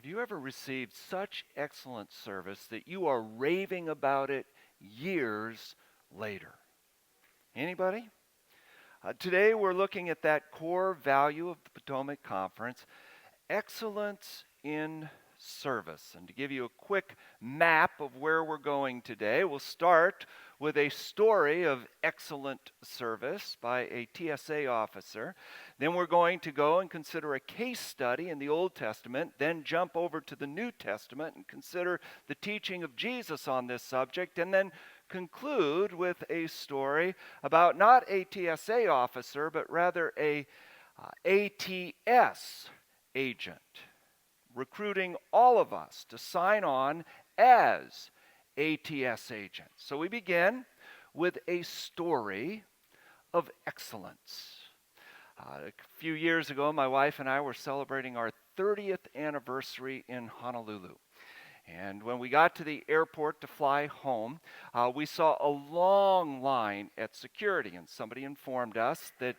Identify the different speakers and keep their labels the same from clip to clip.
Speaker 1: Have you ever received such excellent service that you are raving about it years later? Anybody? Today we're looking at that core value of the Potomac Conference, excellence in service. And to give you a quick map of where we're going today, we'll start with a story of excellent service by a TSA officer. Then we're going to go and consider a case study in the Old Testament, then jump over to the New Testament and consider the teaching of Jesus on this subject, and then conclude with a story about not a TSA officer, but rather a ATS agent, recruiting all of us to sign on as ATS agents. So we begin with a story of excellence. A few years ago, my wife and I were celebrating our 30th anniversary in Honolulu. And when we got to the airport to fly home, we saw a long line at security, and somebody informed us that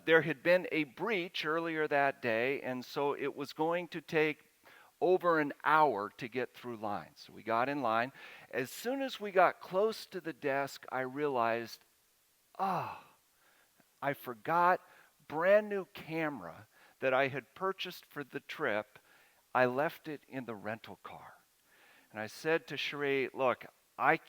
Speaker 1: there had been a breach earlier that day, and so it was going to take over an hour to get through line. So we got in line. As soon as we got close to the desk, I realized, I forgot brand new camera that I had purchased for the trip. I left it in the rental car. And I said to Cherie, look, I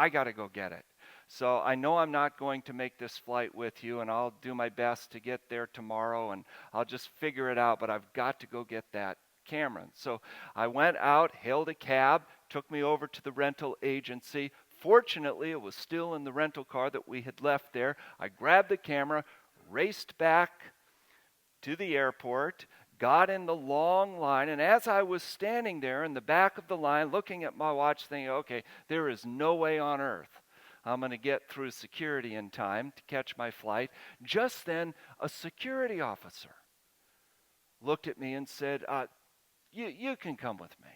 Speaker 1: got to go get it. So I know I'm not going to make this flight with you, and I'll do my best to get there tomorrow, and I'll just figure it out, but I've got to go get that camera. So I went out, hailed a cab, took me over to the rental agency. Fortunately, it was still in the rental car that we had left there. I grabbed the camera, raced back to the airport, got in the long line, and as I was standing there in the back of the line looking at my watch thinking, okay, there is no way on earth I'm going to get through security in time to catch my flight, just then a security officer looked at me and said, you can come with me.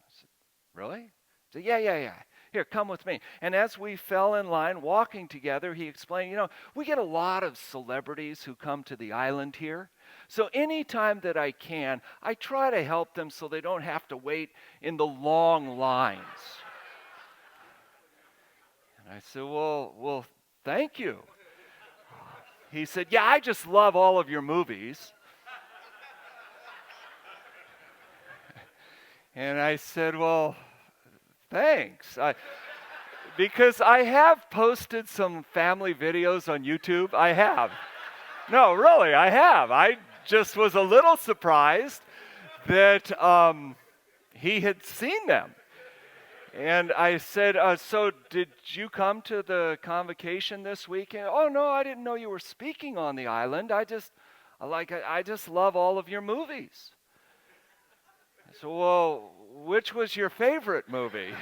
Speaker 1: I said, really? He said, yeah. Here, come with me. And as we fell in line, walking together, he explained, we get a lot of celebrities who come to the island here. So anytime that I can, I try to help them so they don't have to wait in the long lines. And I said, well, thank you. He said, yeah, I just love all of your movies. And I said, well, thanks. Because I have posted some family videos on YouTube. I have. No, really, I have. I just was a little surprised that he had seen them. And I said, so did you come to the convocation this weekend? Oh, no, I didn't know you were speaking on the island. I just love all of your movies. So, well, which was your favorite movie?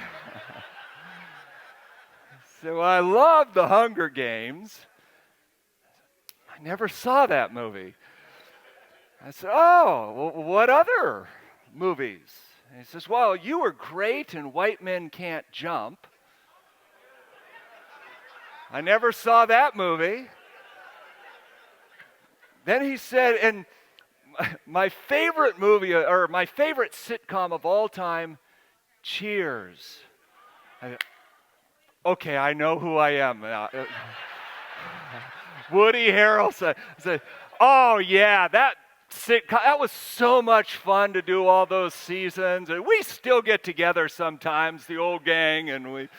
Speaker 1: So I loved The Hunger Games. I never saw that movie. I said, oh, well, what other movies? And he says, well, you were great in White Men Can't Jump. I never saw that movie. Then he said, and my favorite movie, or my favorite sitcom of all time, Cheers. Okay, I know who I am now. Woody Harrelson. I said, oh yeah, that sitcom, that was so much fun to do all those seasons. And we still get together sometimes, the old gang, and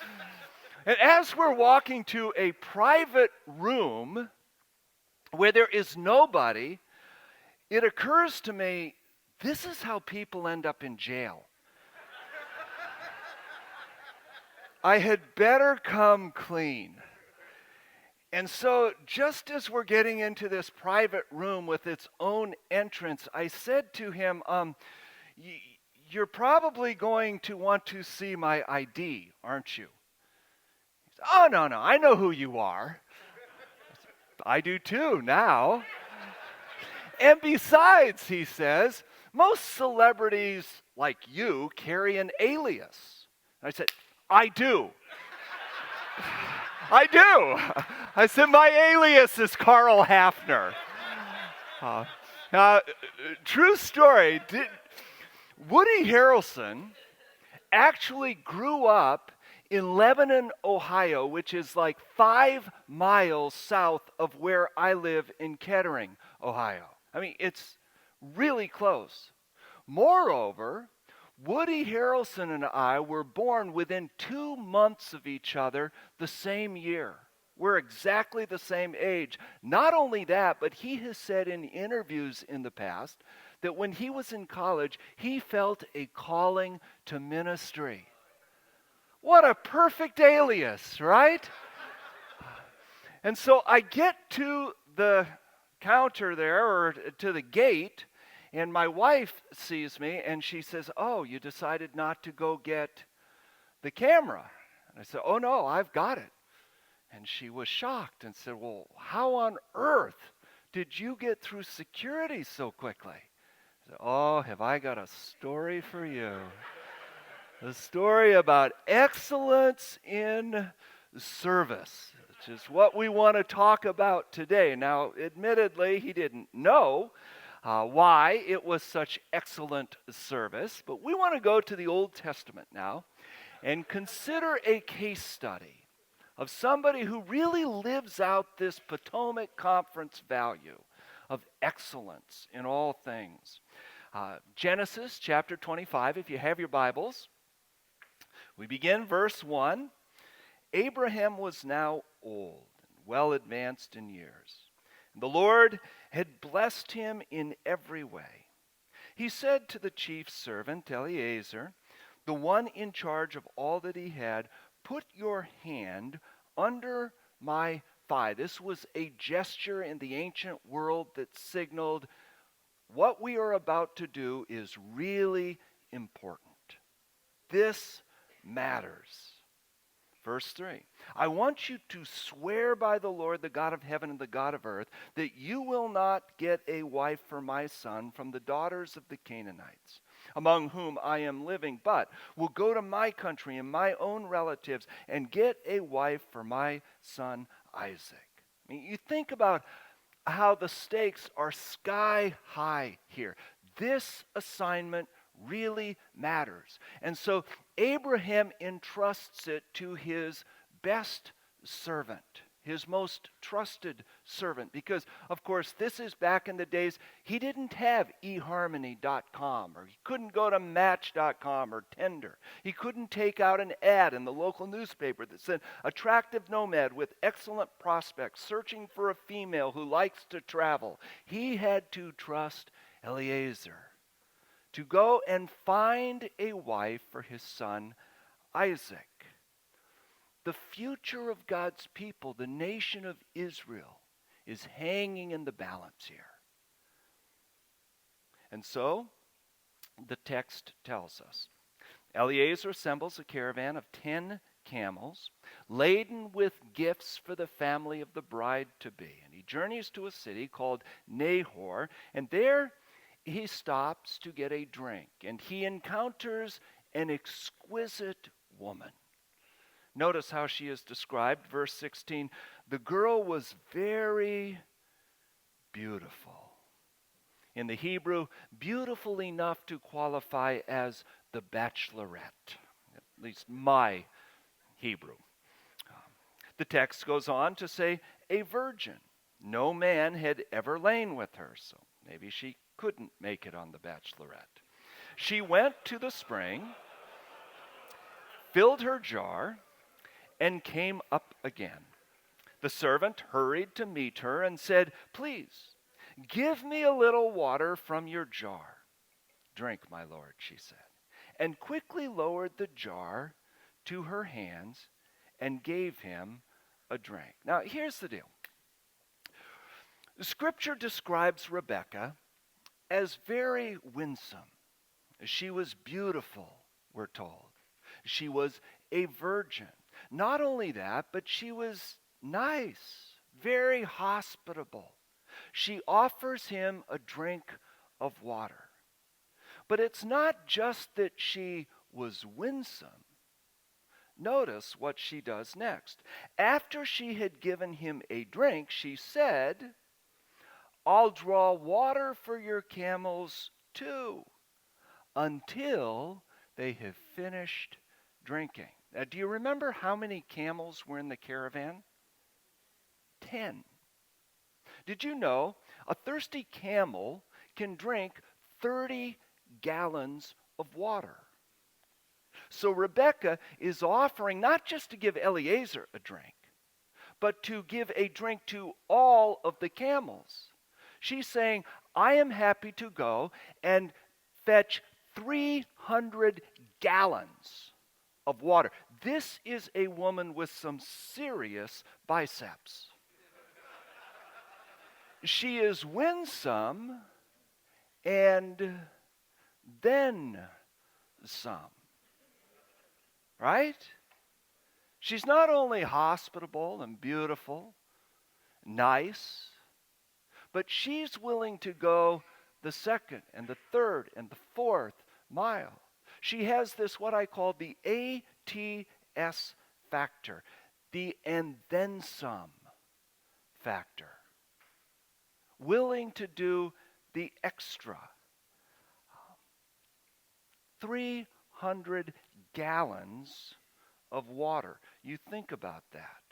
Speaker 1: as we're walking to a private room where there is nobody, it occurs to me, this is how people end up in jail. I had better come clean. And so just as we're getting into this private room with its own entrance, I said to him, you're probably going to want to see my ID, aren't you? He said, oh, no, I know who you are. I do too now. And besides, he says, most celebrities like you carry an alias. I said, I do. I do. I said, my alias is Karl Haffner. True story. Woody Harrelson actually grew up in Lebanon, Ohio, which is like 5 miles south of where I live in Kettering, Ohio. I mean, it's really close. Moreover, Woody Harrelson and I were born within 2 months of each other the same year. We're exactly the same age. Not only that, but he has said in interviews in the past that when he was in college, he felt a calling to ministry. What a perfect alias, right? And so I get to the counter there, or to the gate, and my wife sees me and she says, "Oh, you decided not to go get the camera?" And I said, "Oh, no, I've got it." And she was shocked and said, "Well, how on earth did you get through security so quickly?" I said, "Oh, have I got a story for you. A story about excellence in service, which is what we want to talk about today." Now, admittedly, he didn't know why it was such excellent service, but we want to go to the Old Testament now and consider a case study of somebody who really lives out this Potomac Conference value of excellence in all things. Genesis chapter 25, if you have your Bibles. We begin verse 1. Abraham was now old and well advanced in years, and the Lord had blessed him in every way. He said to the chief servant Eliezer, the one in charge of all that he had, "Put your hand under my thigh." This was a gesture in the ancient world that signaled what we are about to do is really important. This matters. Verse 3, "I want you to swear by the Lord, the God of heaven and the God of earth, that you will not get a wife for my son from the daughters of the Canaanites, among whom I am living, but will go to my country and my own relatives and get a wife for my son Isaac." I mean, you think about how the stakes are sky high here. This assignment really matters. And so Abraham entrusts it to his best servant, his most trusted servant, because, of course, this is back in the days he didn't have eharmony.com, or he couldn't go to match.com or Tinder. He couldn't take out an ad in the local newspaper that said, "Attractive nomad with excellent prospects searching for a female who likes to travel." He had to trust Eliezer to go and find a wife for his son Isaac. The future of God's people, the nation of Israel, is hanging in the balance here. And so, the text tells us, Eliezer assembles a caravan of 10 camels, laden with gifts for the family of the bride-to-be. And he journeys to a city called Nahor, and there he stops to get a drink, and he encounters an exquisite woman. Notice how she is described, verse 16. The girl was very beautiful. In the Hebrew, beautiful enough to qualify as the bachelorette, at least my Hebrew. The text goes on to say, a virgin. No man had ever lain with her, so maybe she couldn't make it on the bachelorette. She went to the spring, filled her jar, and came up again. The servant hurried to meet her and said, "Please, give me a little water from your jar." "Drink, my lord," she said, and quickly lowered the jar to her hands and gave him a drink. Now, here's the deal. Scripture describes Rebekah as very winsome. She was beautiful, we're told. She was a virgin. Not only that, but she was nice, very hospitable. She offers him a drink of water. But it's not just that she was winsome. Notice what she does next. After she had given him a drink, she said, "I'll draw water for your camels too. until they have finished drinking. Now, do you remember how many camels were in the caravan? 10. Did you know a thirsty camel can drink 30 gallons of water? So Rebecca is offering not just to give Eliezer a drink, but to give a drink to all of the camels. She's saying, I am happy to go and fetch 300 gallons of water. This is a woman with some serious biceps. She is winsome and then some. Right? She's not only hospitable and beautiful, nice, but she's willing to go the second and the third and the fourth mile. She has this, what I call the ATS factor, the and then some factor. Willing to do the extra. 300 gallons of water. You think about that.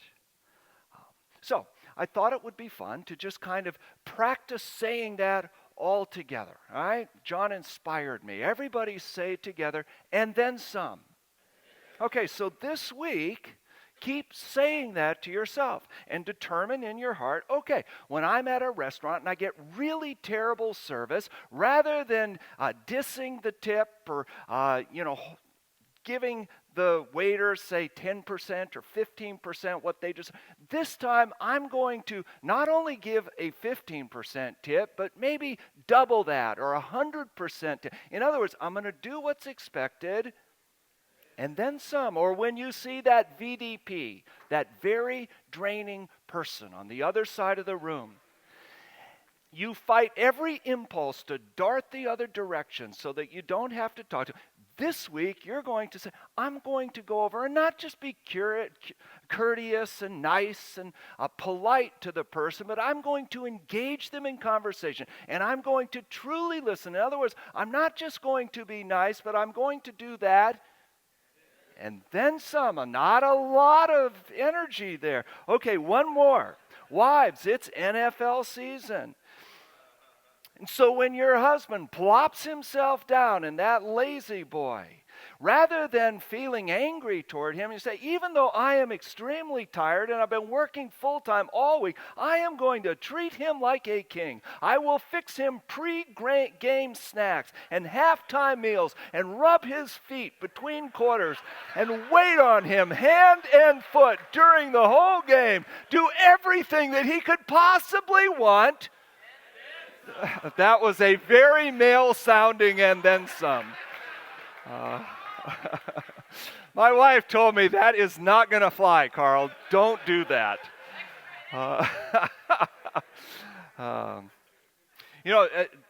Speaker 1: So I thought it would be fun to just kind of practice saying that all together. All right? John inspired me. Everybody say it together, and then some. Okay, so this week, keep saying that to yourself and determine in your heart, okay, when I'm at a restaurant and I get really terrible service, rather than dissing the tip or, giving the waiter, say, 10% or 15% what they just, this time I'm going to not only give a 15% tip, but maybe double that or 100% tip. In other words, I'm going to do what's expected and then some. Or when you see that VDP, that very draining person on the other side of the room, you fight every impulse to dart the other direction so that you don't have to talk to them. This week, you're going to say, I'm going to go over and not just be courteous and nice and polite to the person, but I'm going to engage them in conversation, and I'm going to truly listen. In other words, I'm not just going to be nice, but I'm going to do that and then some. Not a lot of energy there. Okay, one more. Wives, it's NFL season. And so when your husband plops himself down in that lazy boy, rather than feeling angry toward him, you say, even though I am extremely tired and I've been working full-time all week, I am going to treat him like a king. I will fix him pre-game snacks and halftime meals and rub his feet between quarters and wait on him hand and foot during the whole game. Do everything that he could possibly want. That was a very male-sounding and then some. My wife told me that is not going to fly, Karl. Don't do that.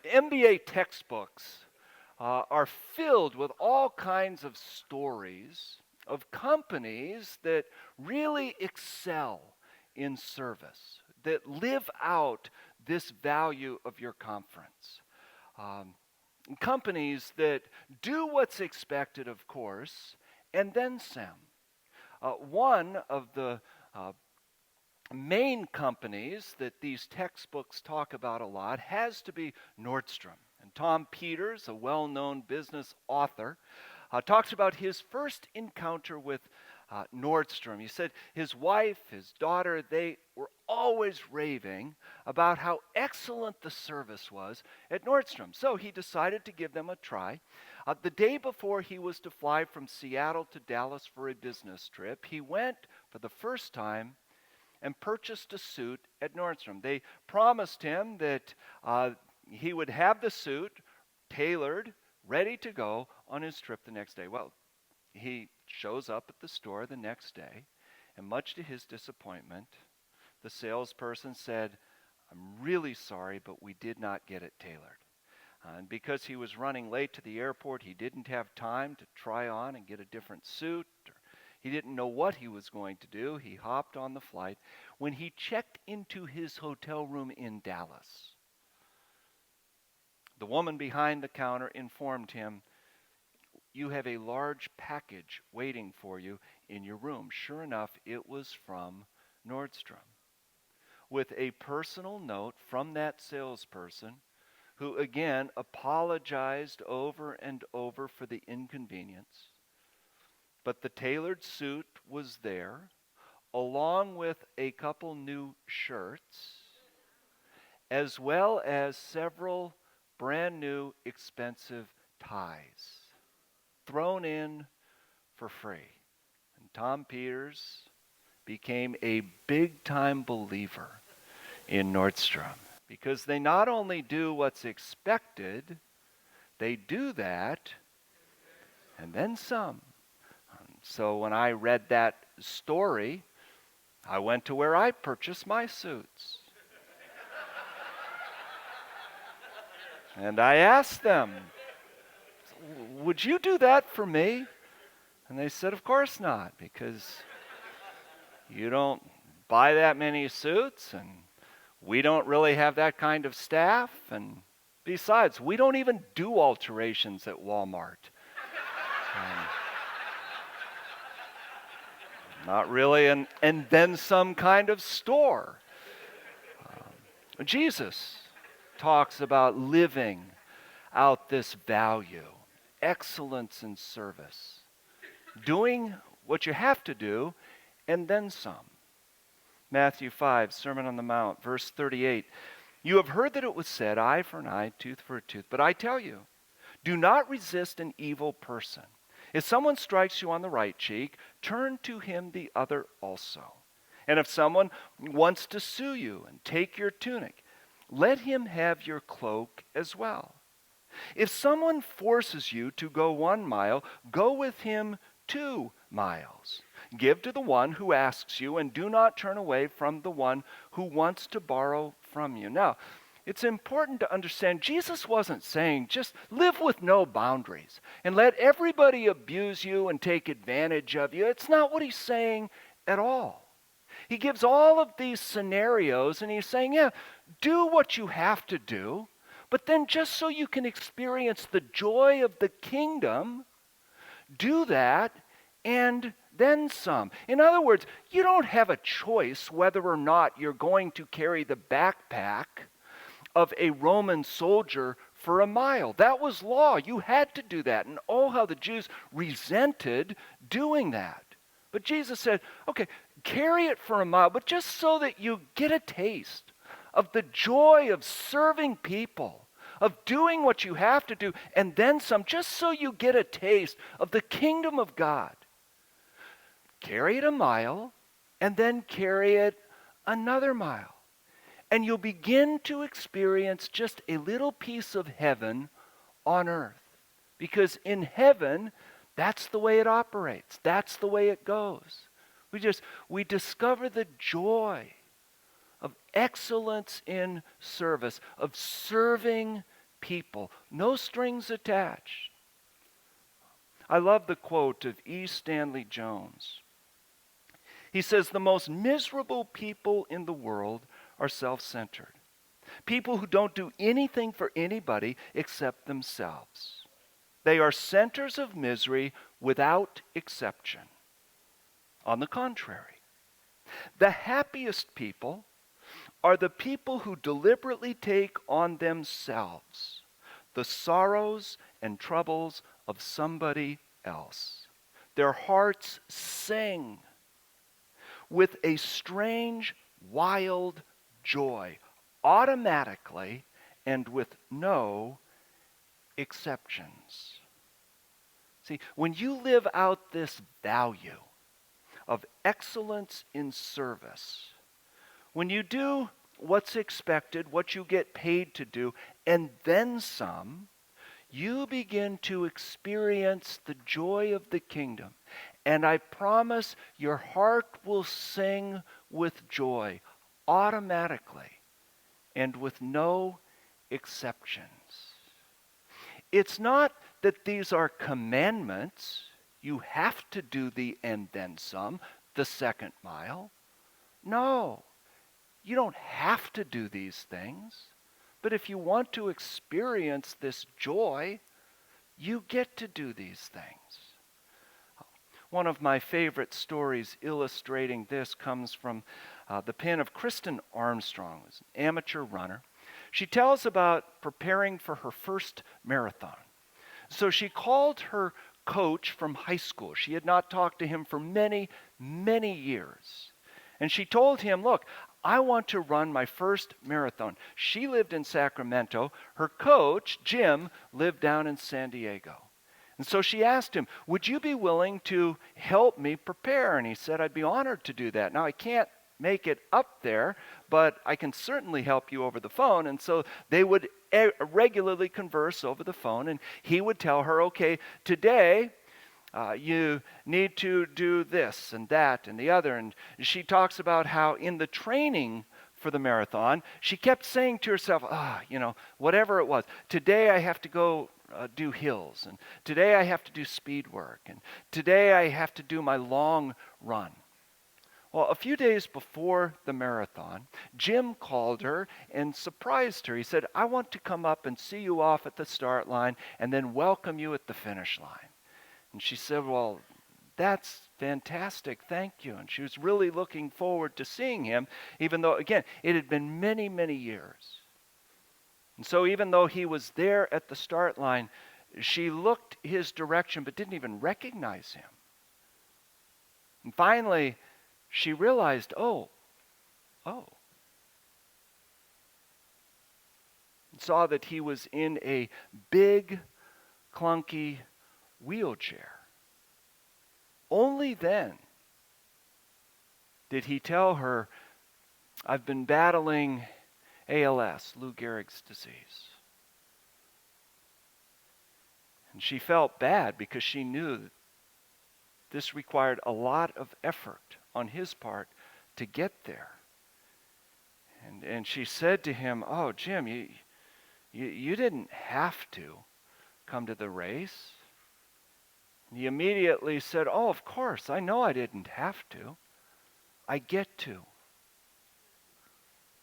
Speaker 1: MBA textbooks are filled with all kinds of stories of companies that really excel in service, that live out this value of your conference. Companies that do what's expected, of course, and then some. One of the main companies that these textbooks talk about a lot has to be Nordstrom. And Tom Peters, a well-known business author, talks about his first encounter with Nordstrom. He said his wife, his daughter, they were always raving about how excellent the service was at Nordstrom. So he decided to give them a try. The day before he was to fly from Seattle to Dallas for a business trip, he went for the first time and purchased a suit at Nordstrom. They promised him that he would have the suit tailored, ready to go on his trip the next day. Well, he shows up at the store the next day, and much to his disappointment, the salesperson said, I'm really sorry, but we did not get it tailored. And because he was running late to the airport, he didn't have time to try on and get a different suit. He didn't know what he was going to do. He hopped on the flight. When he checked into his hotel room in Dallas, the woman behind the counter informed him you have a large package waiting for you in your room. Sure enough, it was from Nordstrom, with a personal note from that salesperson who again apologized over and over for the inconvenience. But the tailored suit was there, along with a couple new shirts, as well as several brand new expensive ties thrown in for free. And Tom Peters became a big-time believer in Nordstrom because they not only do what's expected, they do that and then some. So when I read that story, I went to where I purchased my suits. And I asked them, would you do that for me? And they said, of course not, because you don't buy that many suits, and we don't really have that kind of staff, and besides, we don't even do alterations at Walmart. Not really an and then some kind of store. Jesus talks about living out this value, excellence in service, doing what you have to do, and then some. Matthew 5, Sermon on the Mount, verse 38. You have heard that it was said, eye for an eye, tooth for a tooth. But I tell you, do not resist an evil person. If someone strikes you on the right cheek, turn to him the other also. And if someone wants to sue you and take your tunic, let him have your cloak as well. If someone forces you to go 1 mile, go with him 2 miles. Give to the one who asks you, and do not turn away from the one who wants to borrow from you. Now, it's important to understand Jesus wasn't saying just live with no boundaries and let everybody abuse you and take advantage of you. It's not what he's saying at all. He gives all of these scenarios and he's saying, yeah, do what you have to do, but then just so you can experience the joy of the kingdom, do that and then some. In other words, you don't have a choice whether or not you're going to carry the backpack of a Roman soldier for 1 mile. That was law. You had to do that. And oh, how the Jews resented doing that. But Jesus said, okay, carry it for 1 mile, but just so that you get a taste of the joy of serving people, of doing what you have to do, and then some, just so you get a taste of the kingdom of God. Carry it 1 mile, and then carry it another mile. And you'll begin to experience just a little piece of heaven on earth. Because in heaven, that's the way it operates. That's the way it goes. We discover the joy of excellence in service, of serving people. No strings attached. I love the quote of E. Stanley Jones. He says, the most miserable people in the world are self-centered. People who don't do anything for anybody except themselves. They are centers of misery without exception. On the contrary, the happiest people are the people who deliberately take on themselves the sorrows and troubles of somebody else. Their hearts sing with a strange, wild joy, automatically and with no exceptions. See, when you live out this value of excellence in service, when you do what's expected, what you get paid to do, and then some, you begin to experience the joy of the kingdom. And I promise your heart will sing with joy automatically and with no exceptions. It's not that these are commandments. You have to do the and then some, the 2nd mile. No, you don't have to do these things. But if you want to experience this joy, You get to do these things. One of my favorite stories illustrating this comes from the pen of Kristen Armstrong, who's an amateur runner. She tells about preparing for her first marathon. So she called her coach from high school. She had not talked to him for many, many years. And she told him, look, I want to run my first marathon. She lived in Sacramento. Her coach, Jim, lived down in San Diego. And so she asked him, would you be willing to help me prepare? And he said, I'd be honored to do that. Now, I can't make it up there, but I can certainly help you over the phone. And so they would regularly converse over the phone, and he would tell her, okay, today you need to do this and that and the other. And she talks about how in the training for the marathon, she kept saying to herself, whatever it was, today I have to go do hills, and today I have to do speed work, and today I have to do my long run. Well, a few days before the marathon, Jim called her and surprised her. He said, I want to come up and see you off at the start line and then welcome you at the finish line. And she said, well, that's fantastic, thank you. And she was really looking forward to seeing him, even though, again, it had been many, many years. And so even though he was there at the start line, she looked his direction but didn't even recognize him. And finally, she realized, oh. And saw that he was in a big, clunky wheelchair. Only then did he tell her, I've been battling ALS, Lou Gehrig's disease. And she felt bad because she knew that this required a lot of effort on his part to get there. And she said to him, oh, Jim, you didn't have to come to the race. And he immediately said, oh, of course, I know I didn't have to. I get to.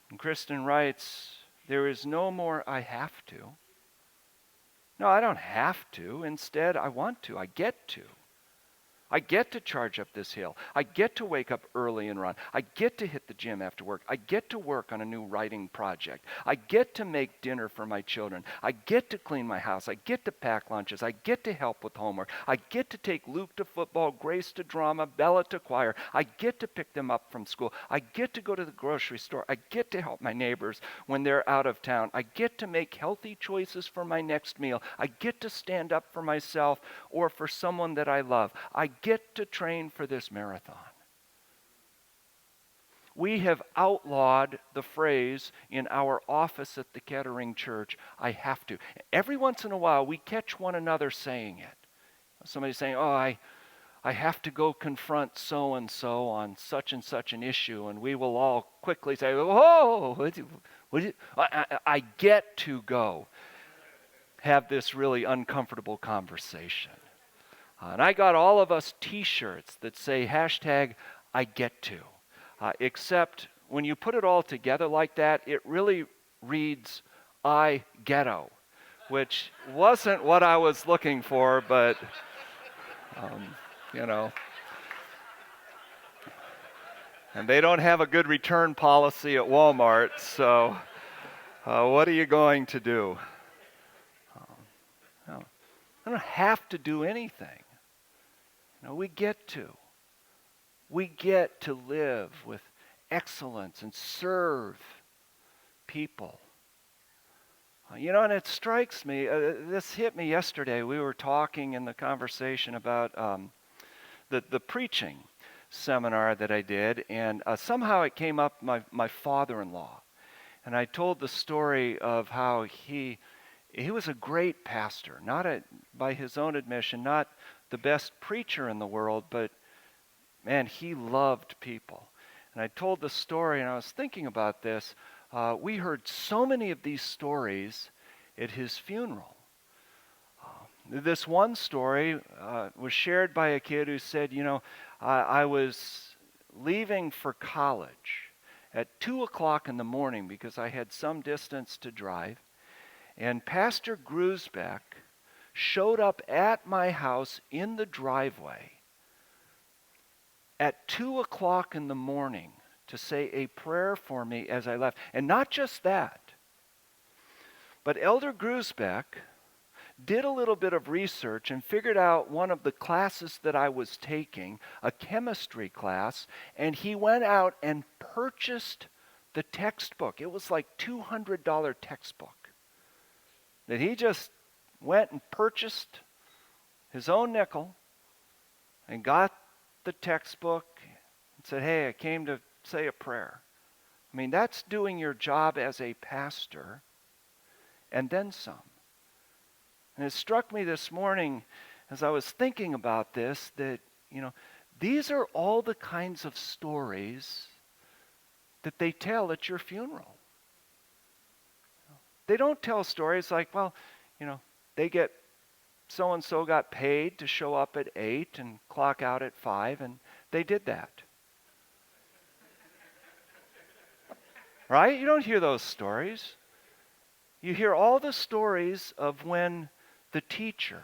Speaker 1: And Kristen writes, there is no more I have to. No, I don't have to. Instead, I want to. I get to. I get to charge up this hill. I get to wake up early and run. I get to hit the gym after work. I get to work on a new writing project. I get to make dinner for my children. I get to clean my house. I get to pack lunches. I get to help with homework. I get to take Luke to football, Grace to drama, Bella to choir. I get to pick them up from school. I get to go to the grocery store. I get to help my neighbors when they're out of town. I get to make healthy choices for my next meal. I get to stand up for myself or for someone that I love. I get to train for this marathon. We have outlawed the phrase in our office at the Kettering Church, I have to. Every once in a while, we catch one another saying it. Somebody saying, oh, I have to go confront so-and-so on such and such an issue, and we will all quickly say, oh, I get to go have this really uncomfortable conversation. And I got all of us t-shirts that say hashtag I get to. Except when you put it all together like that, it really reads I ghetto, which wasn't what I was looking for, but, And they don't have a good return policy at Walmart, so what are you going to do? I don't have to do anything. We get to. We get to live with excellence and serve people. And it strikes me, this hit me yesterday. We were talking in the conversation about the preaching seminar that I did, and somehow it came up, my father-in-law. And I told the story of how he was a great pastor, by his own admission, not the best preacher in the world, but man, he loved people. And I told the story, and I was thinking about this. We heard so many of these stories at his funeral. This one story was shared by a kid who said, I was leaving for college at 2 o'clock in the morning because I had some distance to drive. And Pastor Grusbeck showed up at my house in the driveway at 2 o'clock in the morning to say a prayer for me as I left. And not just that, but Elder Grusbeck did a little bit of research and figured out one of the classes that I was taking, a chemistry class, and he went out and purchased the textbook. It was like $200 textbook that he just went and purchased his own nickel and got the textbook and said, hey, I came to say a prayer. I mean, that's doing your job as a pastor and then some. And it struck me this morning as I was thinking about this that, these are all the kinds of stories that they tell at your funeral. They don't tell stories like, well, so-and-so got paid to show up at 8 and clock out at 5, and they did that. Right? You don't hear those stories. You hear all the stories of when the teacher,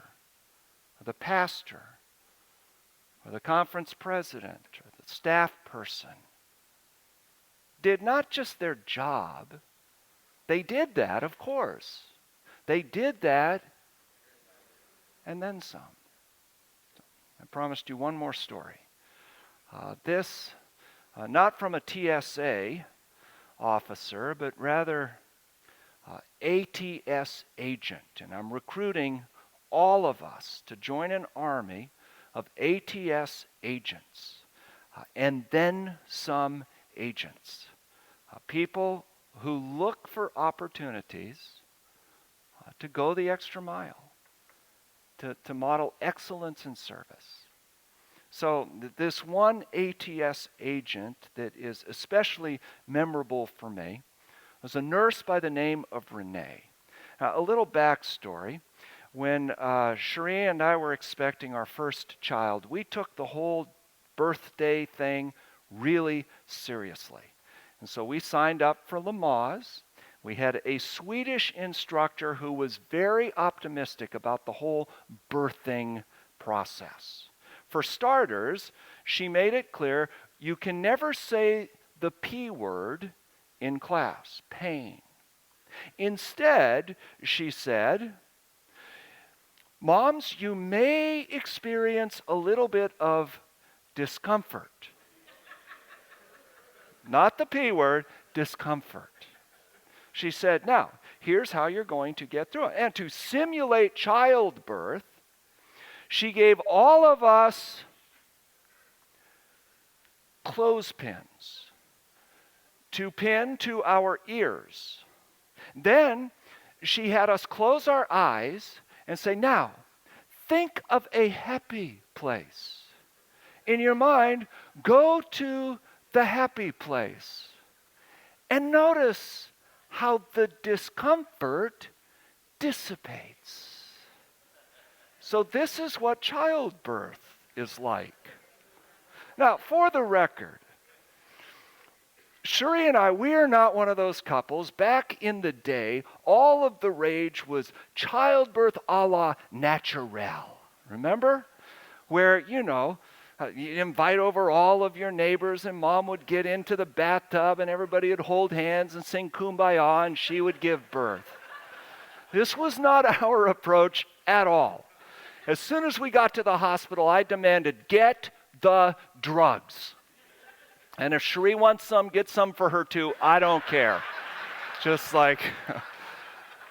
Speaker 1: or the pastor, or the conference president, or the staff person did not just their job. They did that, of course. They did that and then some. I promised you one more story. This, not from a TSA officer, but rather ATS agent. And I'm recruiting all of us to join an army of ATS agents, and then some agents. People who look for opportunities to go the extra mile, to model excellence in service. So this one ATS agent that is especially memorable for me was a nurse by the name of Renee. Now, a little backstory. When Cherie and I were expecting our first child, we took the whole birthday thing really seriously. And so we signed up for Lamaze. We had a Swedish instructor who was very optimistic about the whole birthing process. For starters, she made it clear you can never say the P word in class, pain. Instead, she said, moms, you may experience a little bit of discomfort. Not the P word, discomfort. She said, now, here's how you're going to get through it. And to simulate childbirth, she gave all of us clothespins to pin to our ears. Then she had us close our eyes and say, now, think of a happy place. In your mind, go to the happy place and notice how the discomfort dissipates. So this is what childbirth is like. Now, for the record, Cherie and I, we are not one of those couples. Back in the day, all of the rage was childbirth a la naturel. Remember? Where, you invite over all of your neighbors and mom would get into the bathtub and everybody would hold hands and sing Kumbaya and she would give birth. This was not our approach at all. As soon as we got to the hospital, I demanded, get the drugs. And if Cherie wants some, get some for her too. I don't care. Just like,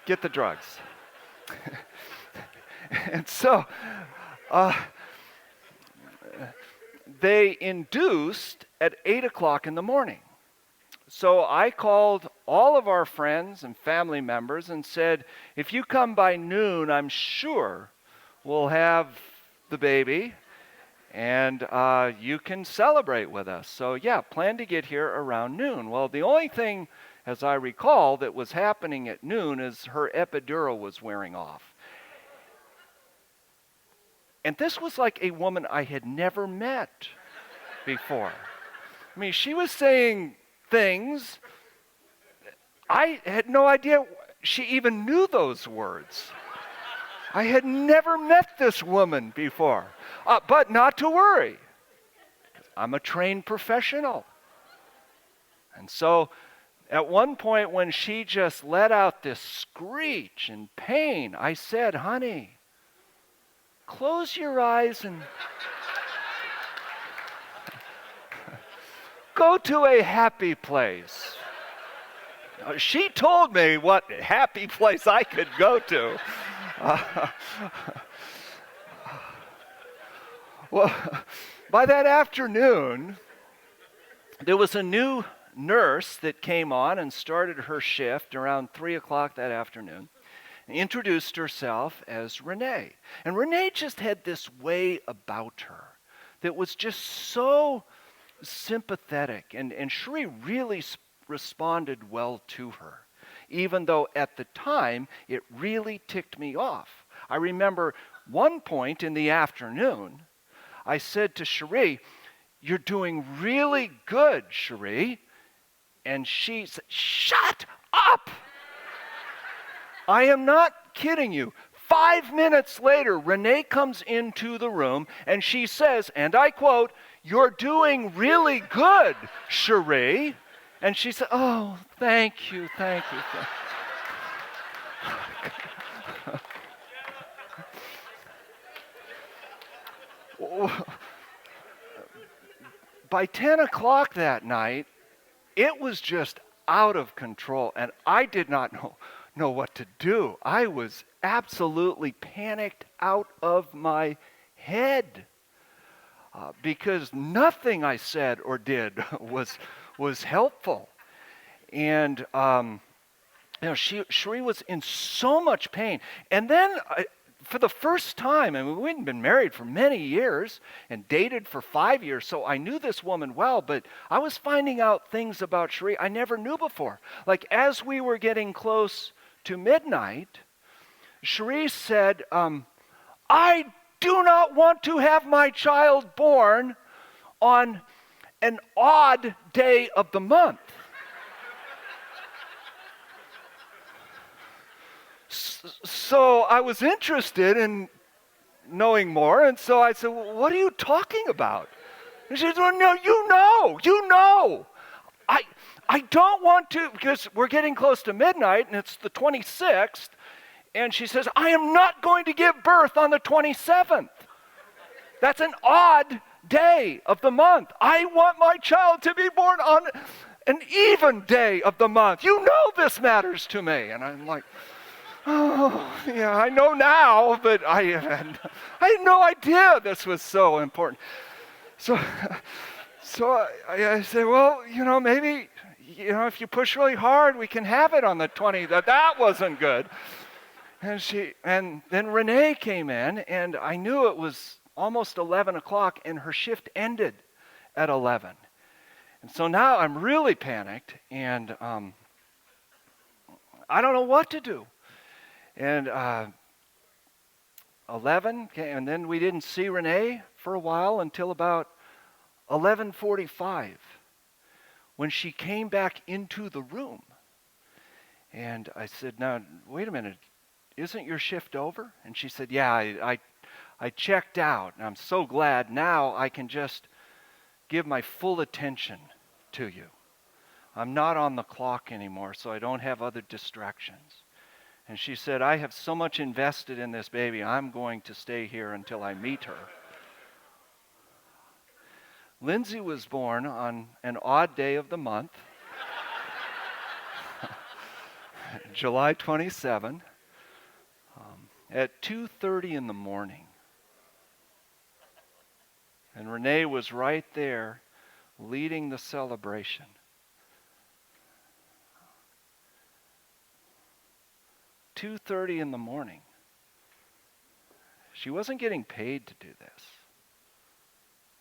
Speaker 1: get the drugs. And so, they induced at 8 o'clock in the morning. So I called all of our friends and family members and said, if you come by noon, I'm sure we'll have the baby and you can celebrate with us. So yeah, plan to get here around noon. Well, the only thing, as I recall, that was happening at noon is her epidural was wearing off. And this was like a woman I had never met before. I mean, she was saying things, I had no idea she even knew those words. I had never met this woman before. But not to worry. I'm a trained professional. And so at one point when she just let out this screech in pain, I said, honey, close your eyes and go to a happy place. She told me what happy place I could go to. Well, by that afternoon, there was a new nurse that came on and started her shift around 3 o'clock that afternoon. And introduced herself as Renee. And Renee just had this way about her that was just so sympathetic. And Cherie really responded well to her, even though at the time it really ticked me off. I remember one point in the afternoon, I said to Cherie, you're doing really good, Cherie. And she said, shut up! I am not kidding you. 5 minutes later, Renee comes into the room and she says, and I quote, you're doing really good, Cherie. And she said, oh, thank you. By 10 o'clock that night, it was just out of control, and I did not know what to do. I was absolutely panicked out of my head because nothing I said or did was helpful. And Cherie was in so much pain. And then for the first time, and we hadn't been married for many years and dated for 5 years, so I knew this woman well, but I was finding out things about Cherie I never knew before. Like as we were getting close to midnight, Cherie said, I do not want to have my child born on an odd day of the month. So I was interested in knowing more, and so I said, well, what are you talking about? And she said, well, no, you know. I don't want to, because we're getting close to midnight, and it's the 26th, and she says, I am not going to give birth on the 27th. That's an odd day of the month. I want my child to be born on an even day of the month. You know this matters to me. And I'm like, oh, yeah, I know now, but I had no idea this was so important. So I said, well, maybe, if you push really hard, we can have it on the 20th. That wasn't good. And then Renee came in, and I knew it was almost 11 o'clock, and her shift ended at 11. And so now I'm really panicked, and I don't know what to do. And 11, and then we didn't see Renee for a while until about 11:45, when she came back into the room. And I said, now, wait a minute, isn't your shift over? And she said, yeah, I checked out, and I'm so glad now I can just give my full attention to you. I'm not on the clock anymore, so I don't have other distractions. And she said, I have so much invested in this baby, I'm going to stay here until I meet her. Lindsay was born on an odd day of the month, July 27, at 2:30 in the morning. And Renee was right there leading the celebration. $2:30 in the morning. She wasn't getting paid to do this.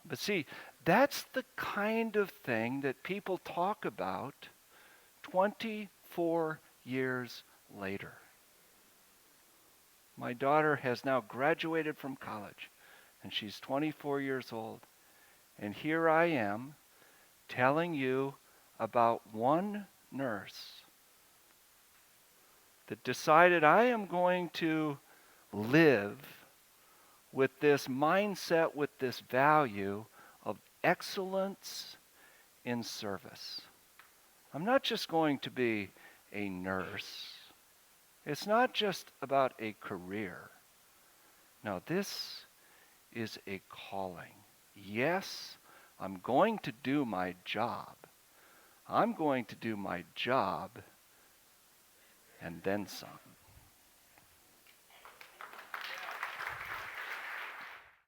Speaker 1: But see, that's the kind of thing that people talk about 24 years later. My daughter has now graduated from college, and she's 24 years old. And here I am telling you about one nurse that decided I am going to live with this mindset, with this value of excellence in service. I'm not just going to be a nurse. It's not just about a career. No, this is a calling. Yes, I'm going to do my job. I'm going to do my job and then some.